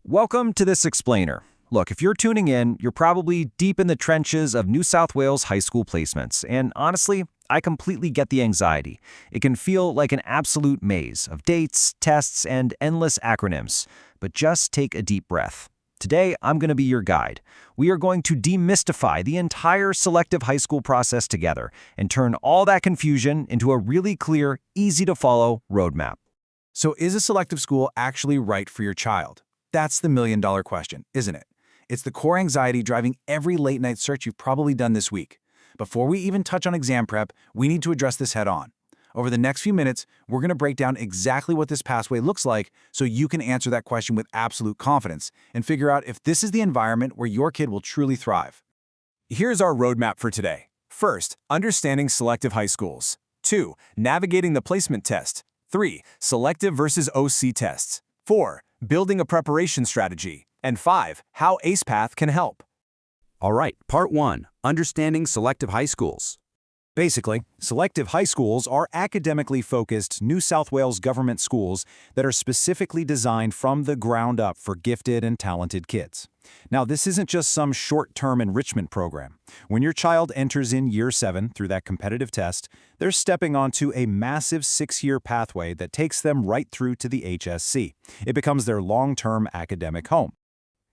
Welcome to this explainer. Look, if you're tuning in, you're probably deep in the trenches of New South Wales high school placements, and honestly, I completely get the anxiety. It can feel like an absolute maze of dates, tests, and endless acronyms. But just take a deep breath. Today, I'm going to be your guide. We are going to demystify the entire selective high school process together and turn all that confusion into a really clear, easy-to-follow roadmap. So is a selective school actually right for your child? That's the million-dollar question, isn't it? It's the core anxiety driving every late-night search you've probably done this week. Before we even touch on exam prep, we need to address this head-on. Over the next few minutes, we're going to break down exactly what this pathway looks like so you can answer that question with absolute confidence and figure out if this is the environment where your kid will truly thrive. Here's our roadmap for today. First, understanding selective high schools. 2. Navigating the placement test. 3. Selective versus OC tests. 4. Building a preparation strategy. And 5. How AcePath can help. All right, Part 1. Understanding selective high schools. Basically, selective high schools are academically focused New South Wales government schools that are specifically designed from the ground up for gifted and talented kids. Now, this isn't just some short-term enrichment program. When your child enters in Year 7 through that competitive test, they're stepping onto a massive 6-year pathway that takes them right through to the HSC. It becomes their long-term academic home.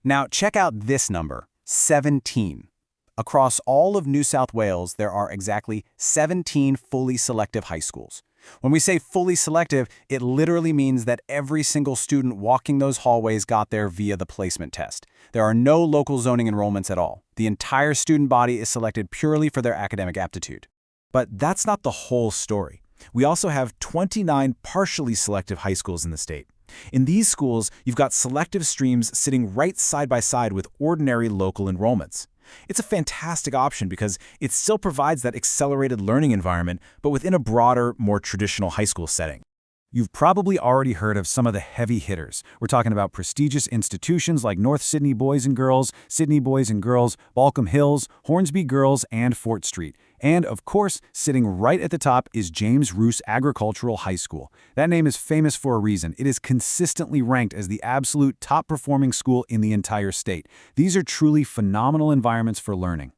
Now, check out this number, 17. Across all of New South Wales, there are exactly 17 fully selective high schools. When we say fully selective, it literally means that every single student walking those hallways got there via the placement test. There are no local zoning enrollments at all. The entire student body is selected purely for their academic aptitude. But that's not the whole story. We also have 29 partially selective high schools in the state. In these schools, you've got selective streams sitting right side by side with ordinary local enrollments. It's a fantastic option because it still provides that accelerated learning environment, but within a broader, more traditional high school setting. You've probably already heard of some of the heavy hitters. We're talking about prestigious institutions like North Sydney Boys and Girls, Sydney Boys and Girls, Balcombe Hills, Hornsby Girls, and Fort Street. And, of course, sitting right at the top is James Ruse Agricultural High School. That name is famous for a reason. It is consistently ranked as the absolute top-performing school in the entire state. These are truly phenomenal environments for learning.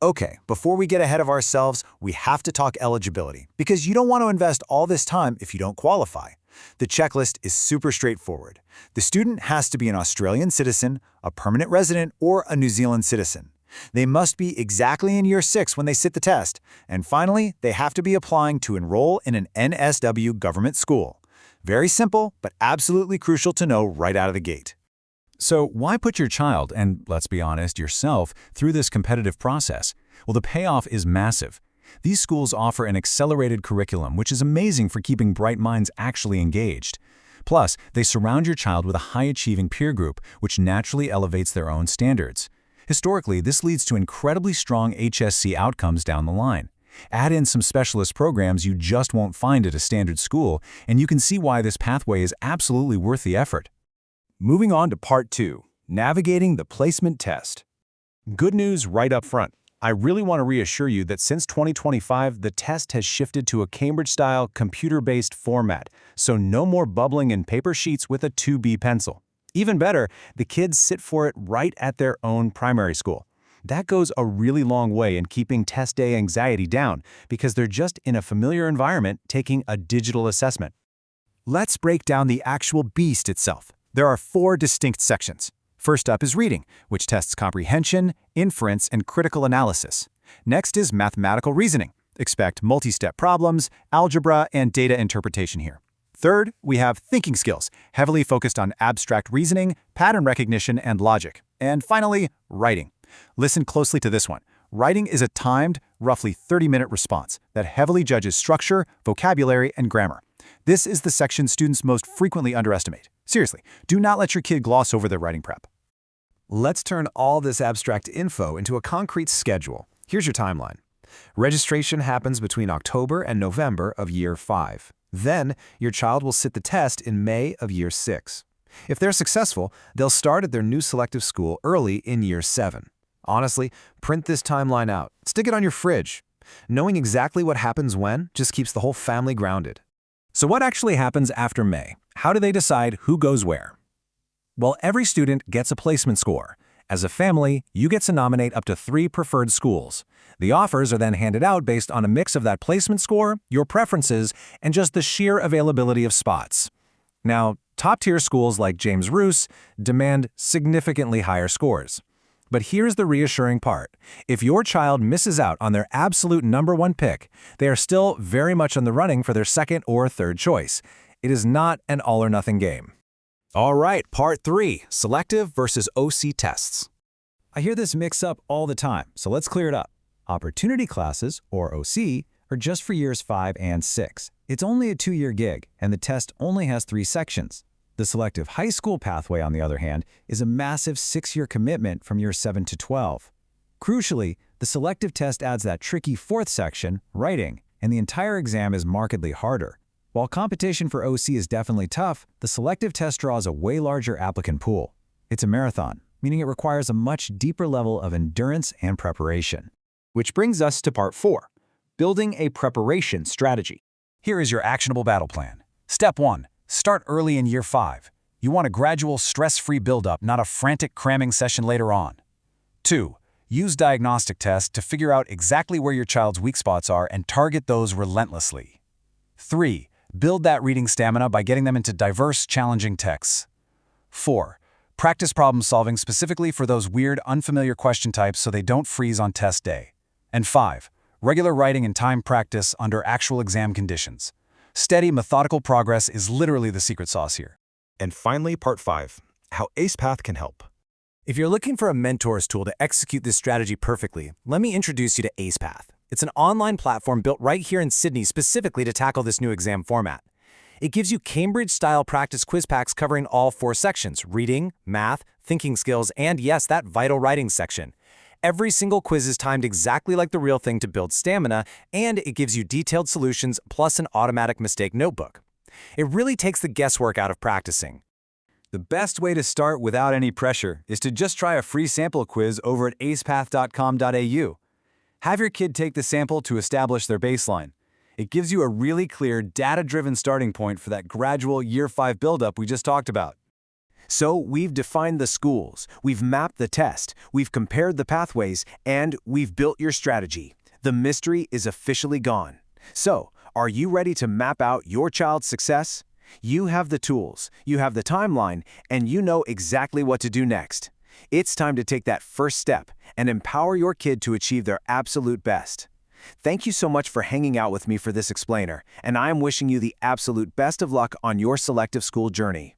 Okay, before we get ahead of ourselves, we have to talk eligibility, because you don't want to invest all this time if you don't qualify. The checklist is super straightforward. The student has to be an Australian citizen, a permanent resident, or a New Zealand citizen. They must be exactly in Year 6 when they sit the test. And finally, they have to be applying to enroll in an NSW government school. Very simple, but absolutely crucial to know right out of the gate. So why put your child, and let's be honest, yourself, through this competitive process? Well, the payoff is massive. These schools offer an accelerated curriculum, which is amazing for keeping bright minds actually engaged. Plus, they surround your child with a high-achieving peer group, which naturally elevates their own standards. Historically, this leads to incredibly strong HSC outcomes down the line. Add in some specialist programs you just won't find at a standard school, and you can see why this pathway is absolutely worth the effort. Moving on to Part 2, Navigating the Placement Test. Good news right up front. I really want to reassure you that since 2025, the test has shifted to a Cambridge-style, computer-based format, so no more bubbling in paper sheets with a 2B pencil. Even better, the kids sit for it right at their own primary school. That goes a really long way in keeping test day anxiety down because they're just in a familiar environment taking a digital assessment. Let's break down the actual beast itself. There are 4 distinct sections. First up is reading, which tests comprehension, inference, and critical analysis. Next is mathematical reasoning. Expect multi-step problems, algebra, and data interpretation here. Third, we have thinking skills, heavily focused on abstract reasoning, pattern recognition, and logic. And finally, writing. Listen closely to this one. Writing is a timed, roughly 30-minute response that heavily judges structure, vocabulary, and grammar. This is the section students most frequently underestimate. Seriously, do not let your kid gloss over their writing prep. Let's turn all this abstract info into a concrete schedule. Here's your timeline. Registration happens between October and November of Year 5. Then, your child will sit the test in May of Year 6. If they're successful, they'll start at their new selective school early in Year 7. Honestly, print this timeline out. Stick it on your fridge. Knowing exactly what happens when just keeps the whole family grounded. So what actually happens after May? How do they decide who goes where? Well, every student gets a placement score. As a family, you get to nominate up to 3 preferred schools. The offers are then handed out based on a mix of that placement score, your preferences, and just the sheer availability of spots. Now, top-tier schools like James Ruse demand significantly higher scores. But here's the reassuring part. If your child misses out on their absolute #1 pick, they are still very much in the running for their second or third choice. It is not an all-or-nothing game. All right, part 3, selective versus OC tests. I hear this mix-up all the time, so let's clear it up. Opportunity classes, or OC, are just for years 5 and 6. It's only a 2-year gig, and the test only has 3 sections. The selective high school pathway, on the other hand, is a massive 6-year commitment from years 7 to 12. Crucially, the selective test adds that tricky 4th section, writing, and the entire exam is markedly harder. While competition for OC is definitely tough, the selective test draws a way larger applicant pool. It's a marathon, meaning it requires a much deeper level of endurance and preparation. Which brings us to part 4, building a preparation strategy. Here is your actionable battle plan. Step 1. Start early in year 5. You want a gradual, stress-free build-up, not a frantic cramming session later on. 2. Use diagnostic tests to figure out exactly where your child's weak spots are and target those relentlessly. 3. Build that reading stamina by getting them into diverse, challenging texts. 4. Practice problem solving specifically for those weird, unfamiliar question types so they don't freeze on test day. And 5. Regular writing and time practice under actual exam conditions. Steady, methodical progress is literally the secret sauce here. And finally, part 5, how AcePath can help. If you're looking for a mentor's tool to execute this strategy perfectly, let me introduce you to AcePath. It's an online platform built right here in Sydney specifically to tackle this new exam format. It gives you Cambridge-style practice quiz packs covering all 4 sections: reading, math, thinking skills, and yes, that vital writing section. Every single quiz is timed exactly like the real thing to build stamina, and it gives you detailed solutions plus an automatic mistake notebook. It really takes the guesswork out of practicing. The best way to start without any pressure is to just try a free sample quiz over at acepath.com.au. Have your kid take the sample to establish their baseline. It gives you a really clear, data-driven starting point for that gradual year 5 buildup we just talked about. So we've defined the schools, we've mapped the test, we've compared the pathways, and we've built your strategy. The mystery is officially gone. So, are you ready to map out your child's success? You have the tools, you have the timeline, and you know exactly what to do next. It's time to take that first step and empower your kid to achieve their absolute best. Thank you so much for hanging out with me for this explainer, and I am wishing you the absolute best of luck on your selective school journey.